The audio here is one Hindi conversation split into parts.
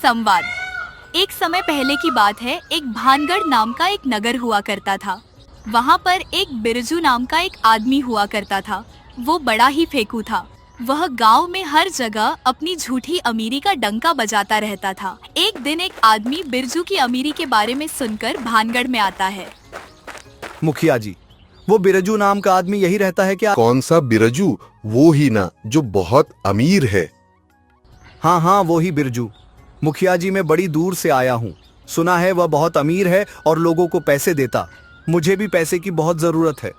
संवाद। एक समय पहले की बात है, एक भानगढ़ नाम का एक नगर हुआ करता था। वहाँ पर एक बिरजू नाम का एक आदमी हुआ करता था। वो बड़ा ही फेंकू था। वह गांव में हर जगह अपनी झूठी अमीरी का डंका बजाता रहता था। एक दिन एक आदमी बिरजू की अमीरी के बारे में सुनकर भानगढ़ में आता है। मुखिया जी, वो बिरजू नाम का आदमी यही रहता है क्या? कौन सा बिरजू? वो ही ना जो बहुत अमीर है। हाँ हाँ, वो ही बिरजू। मुखिया जी, मैं बड़ी दूर से आया हूँ। सुना है वह बहुत अमीर है और लोगों को पैसे देता। मुझे भी पैसे की बहुत जरूरत है।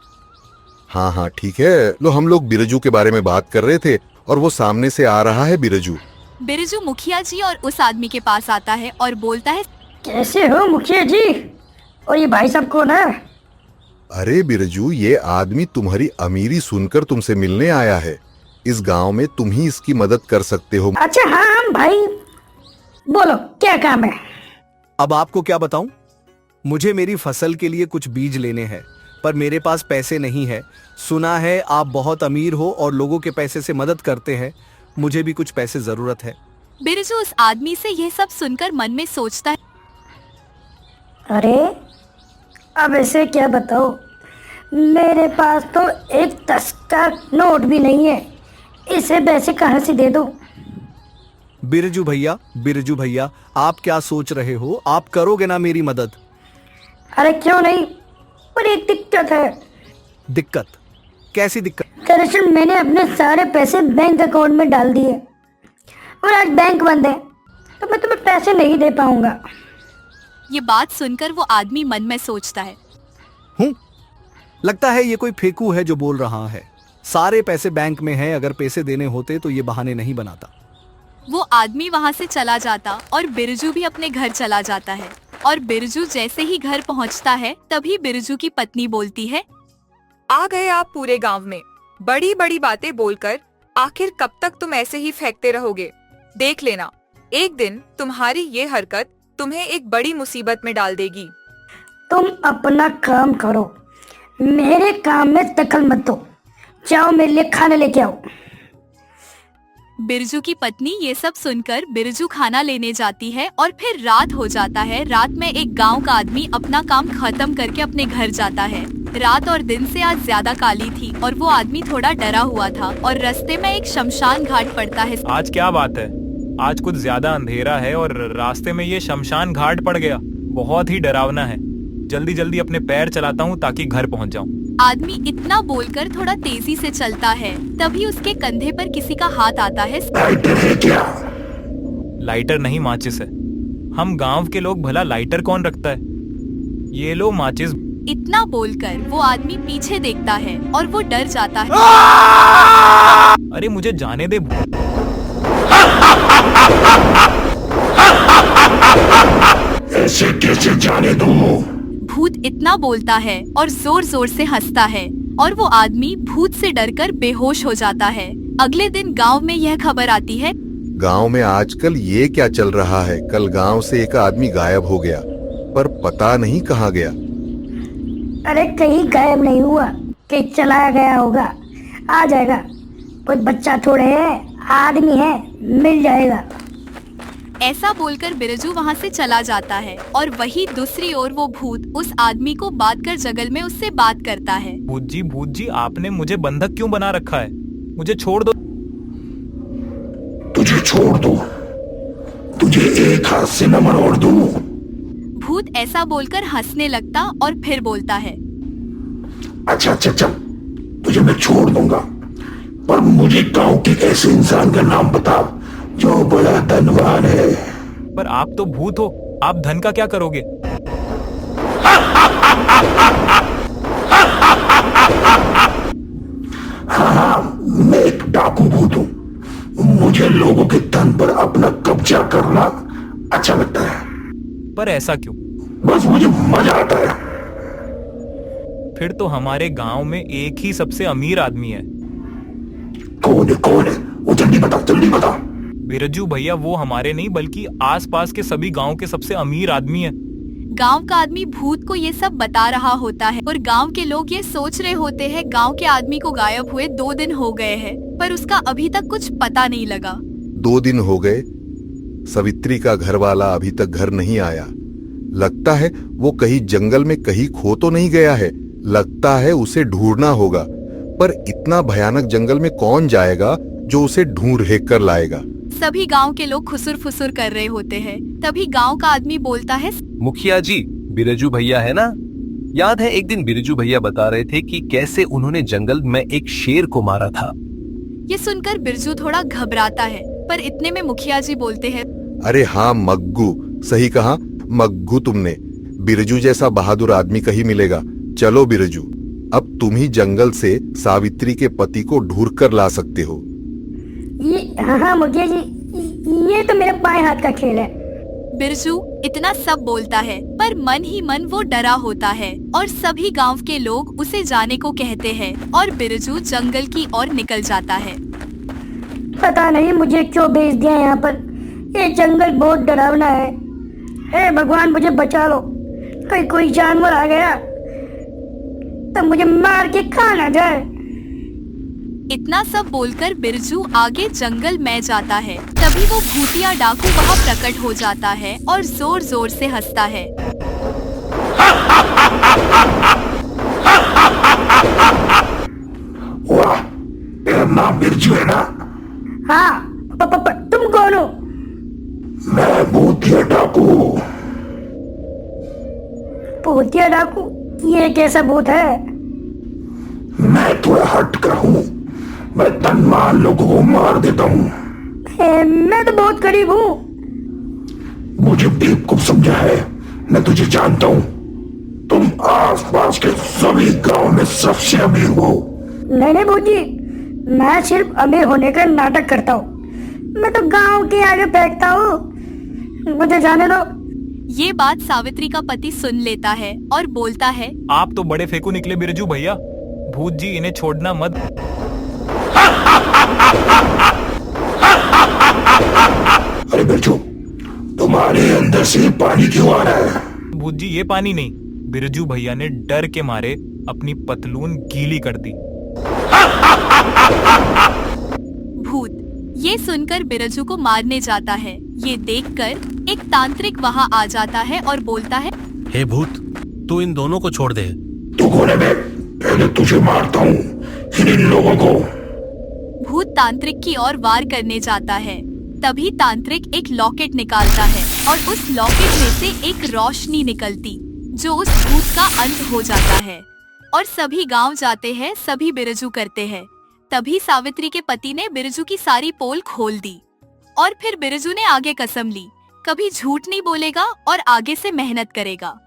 हाँ हाँ ठीक है। लो, हम लोग बिरजू के बारे में बात कर रहे थे और वो सामने से आ रहा है बिरजू। बिरजू मुखिया जी और उस आदमी के पास आता है और बोलता है, कैसे हो मुखिया जी? और ये भाई साहब कौन है? अरे बिरजू, ये आदमी तुम्हारी अमीरी सुनकर तुमसे मिलने आया है। इस गांव में तुम ही इसकी मदद कर सकते हो। अच्छा हाँ भाई, बोलो क्या काम है? अब आपको क्या बताऊं? मुझे मेरी फसल के लिए कुछ बीज लेने हैं, पर मेरे पास पैसे नहीं है। सुना है आप बहुत अमीर हो और लोगों के पैसे से मदद करते हैं। मुझे भी कुछ पैसे जरूरत है। बिरजू उस आदमी से यह सब सुनकर मन में सोचता है, अरे अब ऐसे क्या बताओ, मेरे पास तो एक 10 का नोट भी नहीं है। इसे पैसे कहाँ से दे दूं? बिरजू भैया, आप क्या सोच रहे हो? आप करोगे ना मेरी मदद? अरे क्यों नहीं, पर एक दिक्कत है। दिक्कत? कैसी दिक्कत? दरअसल मैंने अपने सारे पैसे बैंक अकाउंट में डाल दिए और आज बैंक बंद है, तो मैं तुम्हें पैसे नहीं दे पाऊंगा। ये बात सुनकर वो आदमी मन में सोचता है, लगता है ये कोई फेकू है जो बोल रहा है। सारे पैसे बैंक में हैं, अगर पैसे देने होते तो ये बहाने नहीं बनाता। वो आदमी वहाँ से चला जाता और बिरजू भी अपने घर चला जाता है। और बिरजू जैसे ही घर पहुँचता है, तभी बिरजू की पत्नी बोलती है, आ गए आप पूरे गांव में, बड़ी बड़ी बातें बोलकर। आखिर कब तक तुम ऐसे ही फेंकते रहोगे? देख लेना, एक दिन तुम्हारी ये हरकत तुम्हें एक बड़ी मुसीबत में डाल देगी। तुम अपना काम करो, मेरे काम में दखल मत दो। जाओ मेरे लिए खाना लेके आओ। बिरजू की पत्नी ये सब सुनकर बिरजू खाना लेने जाती है और फिर रात हो जाता है। रात में एक गांव का आदमी अपना काम खत्म करके अपने घर जाता है। रात और दिन से आज ज्यादा काली थी और वो आदमी थोड़ा डरा हुआ था और रास्ते में एक शमशान घाट पड़ता है। आज क्या बात है? आज कुछ ज्यादा अंधेरा है और रास्ते में ये शमशान घाट पड़ गया। बहुत ही डरावना है। जल्दी जल्दी अपने पैर चलाता हूँ ताकि घर पहुँच जाऊँ। आदमी इतना बोलकर थोड़ा तेजी से चलता है। तभी उसके कंधे पर किसी का हाथ आता है। लाइटर नहीं, माचिस है। हम गांव के लोग भला लाइटर कौन रखता है? ये लो माचिस। इतना बोलकर वो आदमी पीछे देखता है और वो डर जाता है। अरे मुझे जाने दे। ऐसे कैसे जाने दूं? भूत इतना बोलता है और जोर जोर से हंसता है और वो आदमी भूत से डरकर बेहोश हो जाता है। अगले दिन गांव में यह खबर आती है, गांव में आजकल ये क्या चल रहा है? कल गांव से एक आदमी गायब हो गया, पर पता नहीं कहाँ गया। अरे कहीं गायब नहीं हुआ, कहीं चला गया होगा। आ जाएगा, कोई बच्चा थोड़े है, आदमी है, मिल जाएगा। ऐसा बोलकर बिरजू वहाँ से चला जाता है और वही दूसरी ओर वो भूत उस आदमी को बात कर जगल में उससे बात करता है। भूत जी, आपने मुझे बंधक क्यों बना रखा है? मुझे छोड़ दो। तुझे छोड़ दो? तुझे एक हाथ से न मरोड़ दूं? भूत ऐसा बोलकर हंसने लगता और फिर बोलता है, अच्छा, तुझे मैं छोड़ दूंगा, पर मुझे गांव के ऐसे इंसान का नाम बता जो बड़ा धनवान है। पर आप तो भूत हो, आप धन का क्या करोगे? हाँ, मैं एक डाकू भूत हूँ। मुझे लोगों के धन पर अपना कब्जा करना अच्छा लगता है। पर ऐसा क्यों? बस मुझे मजा आता है। फिर तो हमारे गांव में एक ही सबसे अमीर आदमी है। कौन है? वो जल्दी बता। बिरजू भैया, वो हमारे नहीं बल्कि आसपास के सभी गांव के सबसे अमीर आदमी है। गांव का आदमी भूत को ये सब बता रहा होता है और गांव के लोग ये सोच रहे होते हैं गांव के आदमी को गायब हुए 2 दिन हो गए हैं, पर उसका अभी तक कुछ पता नहीं लगा। 2 दिन हो गए? सवित्री का घरवाला अभी तक घर नहीं आया। लगता है वो कहीं जंगल में कहीं खो तो नहीं गया है। लगता है उसे ढूंढना होगा, पर इतना भयानक जंगल में कौन जाएगा जो उसे ढूंढ कर लाएगा। सभी गांव के लोग खुसुर फुसुर कर रहे होते हैं। तभी गांव का आदमी बोलता है, मुखिया जी, बिरजू भैया है ना? याद है एक दिन बिरजू भैया बता रहे थे कि कैसे उन्होंने जंगल में एक शेर को मारा था। ये सुनकर बिरजू थोड़ा घबराता है, पर इतने में मुखिया जी बोलते हैं, अरे हाँ मग्गू, सही कहा मग्गू तुमने। बिरजू जैसा बहादुर आदमी कहीं मिलेगा। चलो बिरजू, अब तुम ही जंगल से सावित्री के पति को ढूंढ कर ला सकते हो। हाँ मुखिया जी, ये तो मेरे बाएं हाथ का खेल है। बिरजू इतना सब बोलता है, पर मन ही मन वो डरा होता है और सभी गांव के लोग उसे जाने को कहते हैं और बिरजू जंगल की ओर निकल जाता है। पता नहीं मुझे क्यों भेज दिया यहाँ पर। ये जंगल बहुत डरावना है। हे भगवान, मुझे बचा लो। कहीं कोई जानवर आ गया तो मुझे मार के खा ना जाए। इतना सब बोलकर बिरजू आगे जंगल में जाता है। तभी वो भूतिया डाकू वहाँ प्रकट हो जाता है और जोर जोर से हंसता है। वाह, तेरा नाम बिरजू है ना? हाँ, तुम कौन हो? मैं भूतिया डाकू। भूतिया डाकू? ये कैसा भूत है? मैं थोड़ा हट कर हूँ। मैं धनवान लोगों को मार देता हूँ। मैं तो बहुत गरीब हूँ। मुझे बेवकूफ समझा है, मैं तुझे जानता हूँ। तुम आसपास के सभी गांव में सबसे अमीर हो। नहीं भूजी, मैं सिर्फ अमीर होने का नाटक करता हूँ। मैं तो गांव के आगे फेंकता हूँ। मुझे जाने दो। ये बात सावित्री का पति सुन लेता है और बोलता है, आप तो बड़े फेंकू निकले बिरजू भैया। भूत जी, इन्हें छोड़ना मत। अरे बिरजू, तुम्हारे अंदर से पानी क्यों आ रहा है? भूत जी, ये पानी नहीं, बिरजू भैया ने डर के मारे अपनी पतलून गीली कर दी। भूत ये सुनकर बिरजू को मारने जाता है। ये देखकर एक तांत्रिक वहाँ आ जाता है और बोलता है, हे भूत, तू इन दोनों को छोड़ दे। तू कौन है बे? पहले तुझे मारता हूँ, फिर इन लोगों को। भूत तांत्रिक की ओर वार करने जाता है। तभी तांत्रिक एक लॉकेट निकालता है और उस लॉकेट में से एक रोशनी निकलती जो उस भूत का अंत हो जाता है और सभी गांव जाते हैं, सभी बिरजू करते हैं। तभी सावित्री के पति ने बिरजू की सारी पोल खोल दी और फिर बिरजू ने आगे कसम ली, कभी झूठ नहीं बोलेगा और आगे से मेहनत करेगा।